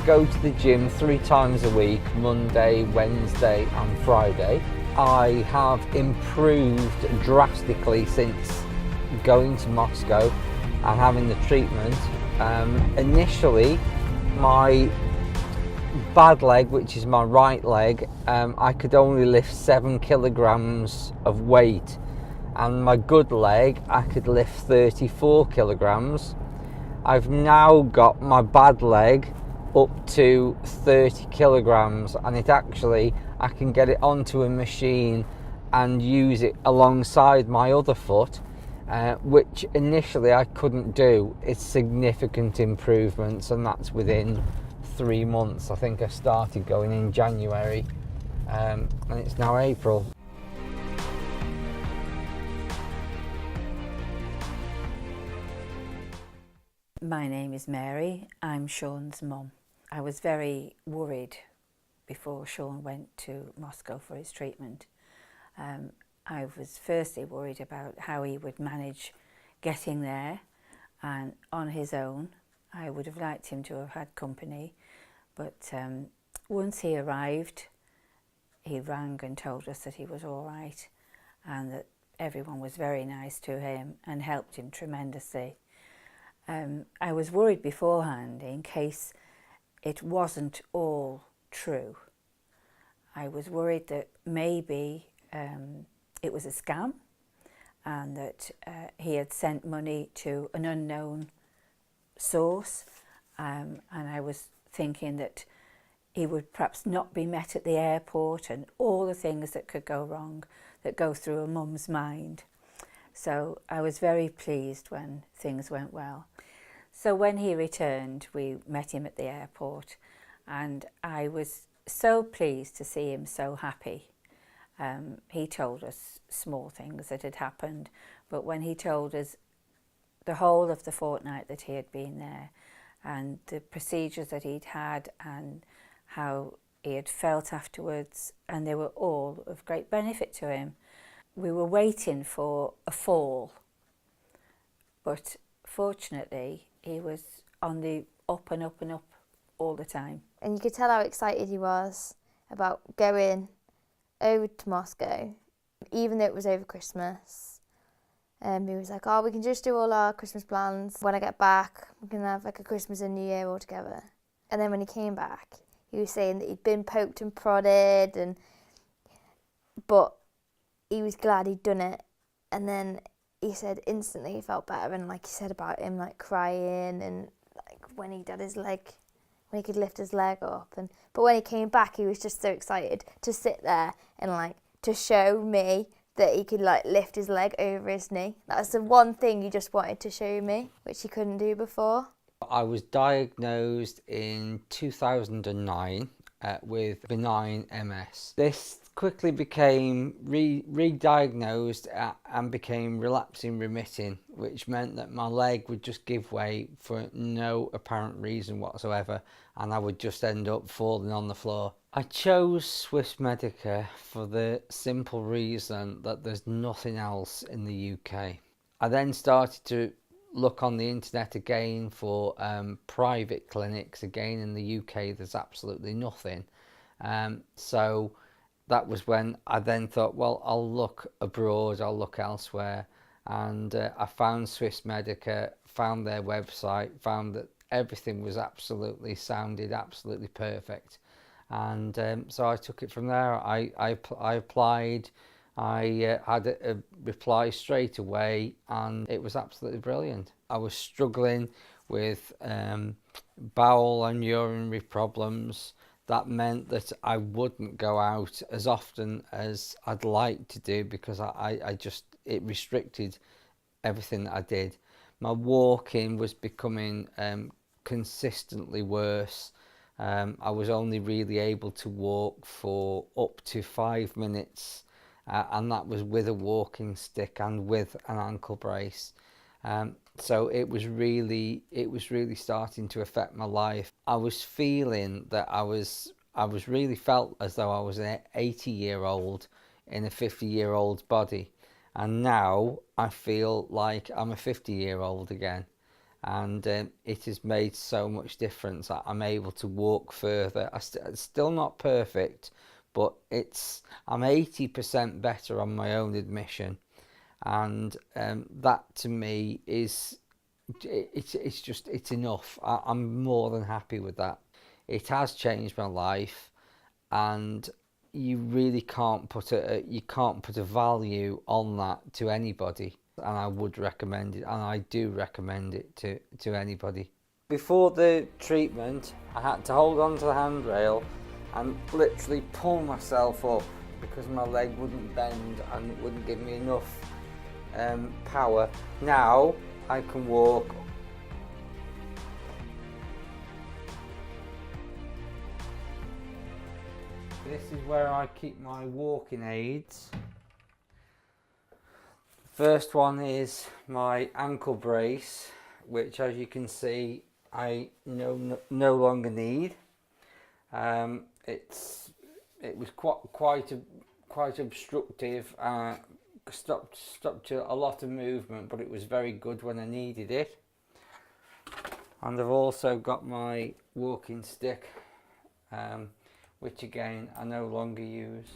go to the gym 3 times a week, Monday, Wednesday and Friday. I have improved drastically since going to Moscow and having the treatment. Initially, my bad leg, which is my right leg, I could only lift 7 kilograms of weight, and my good leg I could lift 34 kilograms. I've now got my bad leg up to 30 kilograms, and it actually, I can get it onto a machine and use it alongside my other foot, which initially I couldn't do. It's significant improvements, and that's within 3 months. I think I started going in January, and it's now April. My name is Mary. I'm Sean's mum. I was very worried before Sean went to Moscow for his treatment. I was firstly worried about how he would manage getting there and on his own. I would have liked him to have had company, but once he arrived, he rang and told us that he was all right and that everyone was very nice to him and helped him tremendously. I was worried beforehand in case it wasn't all true. I was worried that maybe it was a scam and that he had sent money to an unknown source, and I was thinking that he would perhaps not be met at the airport and all the things that could go wrong that go through a mum's mind. So I was very pleased when things went well. So when he returned, we met him at the airport, and I was so pleased to see him so happy. He told us small things that had happened, but when he told us the whole of the fortnight that he had been there and the procedures that he'd had and how he had felt afterwards, and they were all of great benefit to him. We were waiting for a fall, but fortunately he was on the up and up and up all the time. And you could tell how excited he was about going over to Moscow, even though it was over Christmas. He was like, oh, we can just do all our Christmas plans. When I get back, we can have like a Christmas and New Year all together. And then when he came back, he was saying that he'd been poked and prodded, but he was glad he'd done it. And then he said instantly he felt better, and like he said about him like crying and like when he did his leg, when he could lift his leg up, but when he came back he was just so excited to sit there and like to show me that he could like lift his leg over his knee. That was the one thing he just wanted to show me, which he couldn't do before. I was diagnosed in 2009 with benign MS. This quickly became re-diagnosed and became relapsing remitting, which meant that my leg would just give way for no apparent reason whatsoever, and I would just end up falling on the floor. I chose Swissmedica for the simple reason that there's nothing else in the UK. I then started to look on the internet again for private clinics. Again, in the UK there's absolutely nothing. So that was when I then thought, well, I'll look abroad, I'll look elsewhere, and I found Swissmedica, found their website, found that everything was sounded absolutely perfect, and so I took it from there. I applied, I had a reply straight away, and it was absolutely brilliant. I was struggling with bowel and urinary problems. That meant that I wouldn't go out as often as I'd like to do, because it restricted everything that I did. My walking was becoming consistently worse. I was only really able to walk for up to 5 minutes, and that was with a walking stick and with an ankle brace. So it was really starting to affect my life. I was feeling that I was really felt as though I was an 80-year-old in a 50-year-old's body, and now I feel like I'm a 50-year-old again. and it has made so much difference. I'm able to walk further. It's still not perfect, but I'm 80% better on my own admission, and that to me is it's enough. I'm more than happy with that. It has changed my life, and you really can't put a value on that to anybody. And I would recommend it, and I do recommend it to anybody. Before the treatment, I had to hold on to the handrail and literally pull myself up because my leg wouldn't bend and it wouldn't give me enough power. Now I can walk. This is where I keep my walking aids. First one is my ankle brace, which, as you can see, I no longer need. It was quite obstructive. Stopped a lot of movement, but it was very good when I needed it. And I've also got my walking stick, which again I no longer use.